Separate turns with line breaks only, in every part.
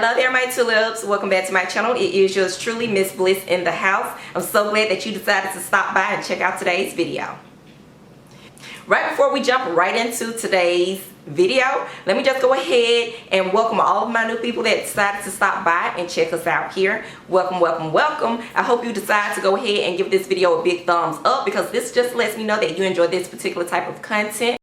Hello there, my tulips. Welcome back to my channel. It is yours truly, Miss Bliss in the house. I'm so glad that you decided to stop by and check out today's video. Right before we jump right into today's video, let me just go ahead and welcome all of my new people that decided to stop by and check us out here. Welcome, welcome, welcome. I hope you decide to go ahead and give this video a big thumbs up because this just lets me know that you enjoy this particular type of content.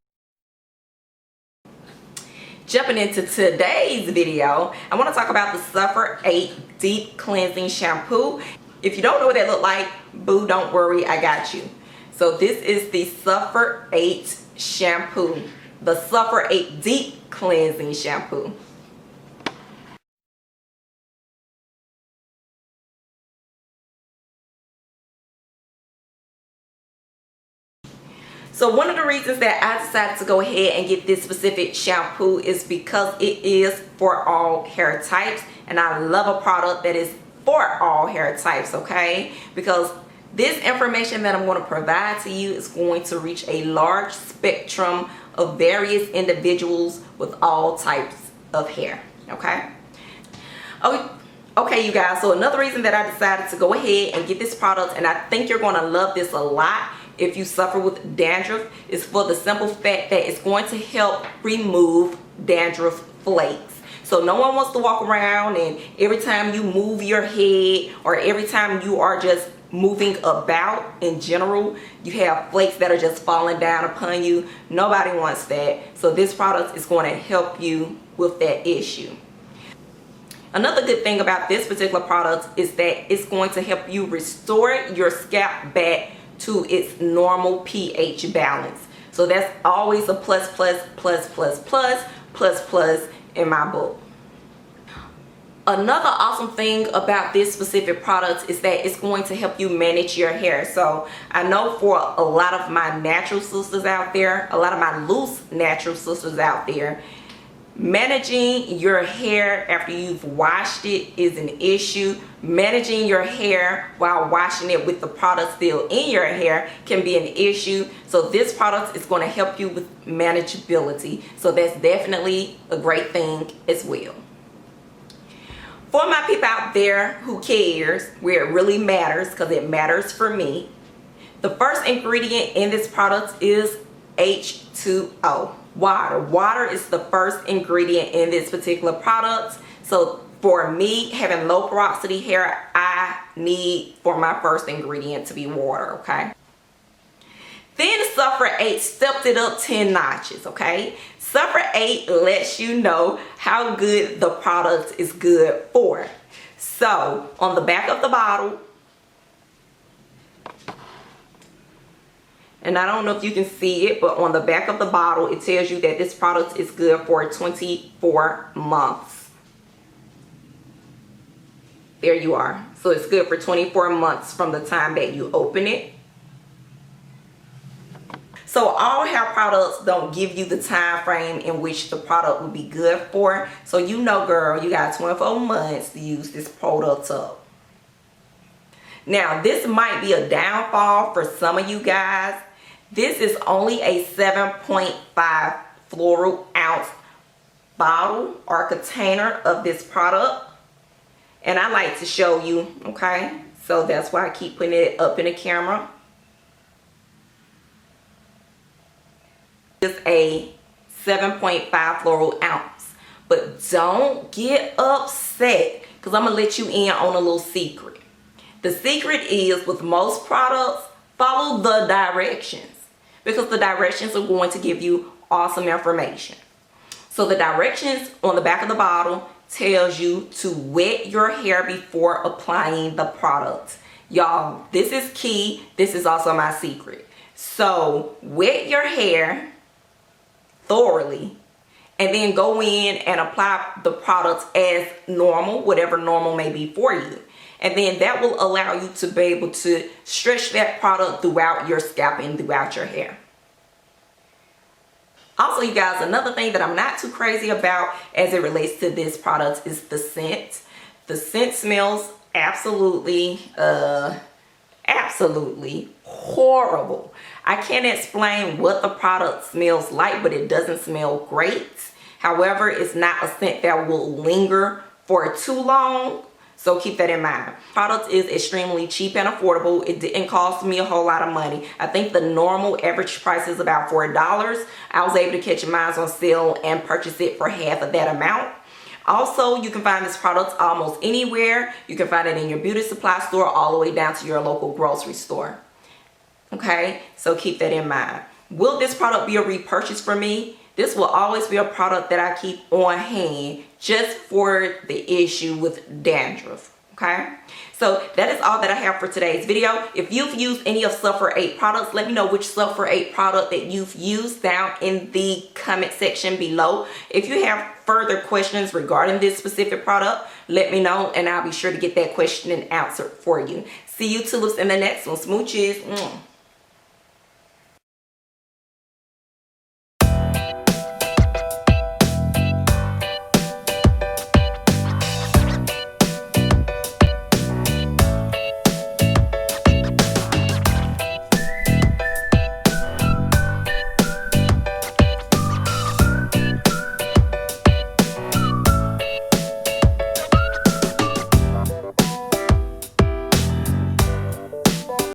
Jumping into today's video, I want to talk about the Sulfur 8 Deep Cleansing Shampoo. If you don't know what that look like, boo, don't worry, I got you. So this is the Sulfur 8 shampoo, the Sulfur 8 Deep Cleansing Shampoo. So one of the reasons that I decided to go ahead and get this specific shampoo is because it is for all hair types, and I love a product that is for all hair types, okay? Because this information that I'm going to provide to you is going to reach a large spectrum of various individuals with all types of hair, okay? Okay, you guys, so another reason that I decided to go ahead and get this product, and I think you're going to love this a lot if you suffer with dandruff, is for the simple fact that it's going to help remove dandruff flakes. So no one wants to walk around and every time you move your head or every time you are just moving about in general, you have flakes that are just falling down upon you. Nobody wants that. So this product is going to help you with that issue. Another good thing about this particular product is that it's going to help you restore your scalp back to its normal pH balance. So that's always a plus in my book. Another awesome thing about this specific product is that it's going to help you manage your hair. So I know for a lot of my natural sisters out there, a lot of my loose natural sisters out there, managing your hair after you've washed it is an issue. Managing your hair while washing it with the product still in your hair can be an issue. So this product is going to help you with manageability. So that's definitely a great thing as well. For my people out there who cares, where it really matters, because it matters for me, the first ingredient in this product is H2O. Water is the first ingredient in this particular product. So for me, having low porosity hair, I need for my first ingredient to be water, okay? Then Sulfur 8 stepped it up 10 notches, okay? Sulfur 8 lets you know how good the product is good for. So on the back of the bottle, and I don't know if you can see it, but on the back of the bottle, it tells you that this product is good for 24 months. There you are. So it's good for 24 months from the time that you open it. So all hair products don't give you the time frame in which the product will be good for. So you know, girl, you got 24 months to use this product up. Now, this might be a downfall for some of you guys. This is only a 7.5 floral ounce bottle or container of this product. And I like to show you, okay? So that's why I keep putting it up in the camera. It's a 7.5 floral ounce. But don't get upset because I'm going to let you in on a little secret. The secret is with most products, follow the directions, because the directions are going to give you awesome information. So the directions on the back of the bottle tells you to wet your hair before applying the product. Y'all, this is key. This is also my secret. So wet your hair thoroughly and then go in and apply the product as normal, whatever normal may be for you. And then that will allow you to be able to stretch that product throughout your scalp and throughout your hair. Also, you guys, another thing that I'm not too crazy about as it relates to this product is the scent. The scent smells absolutely horrible. I can't explain what the product smells like, but it doesn't smell great. However, it's not a scent that will linger for too long. So keep that in mind. Product is extremely cheap and affordable. It didn't cost me a whole lot of money. I think the normal average price is about $4. I was able to catch mine on sale and purchase it for half of that amount. Also, you can find this product almost anywhere. You can find it in your beauty supply store all the way down to your local grocery store. Okay, so keep that in mind. Will this product be a repurchase for me? This will always be a product that I keep on hand just for the issue with dandruff. Okay, so that is all that I have for today's video. If you've used any of Sulfur 8 products, let me know which Sulfur 8 product that you've used down in the comment section below. If you have further questions regarding this specific product, let me know and I'll be sure to get that question answered for you. See you tulips in the next one. Smooches.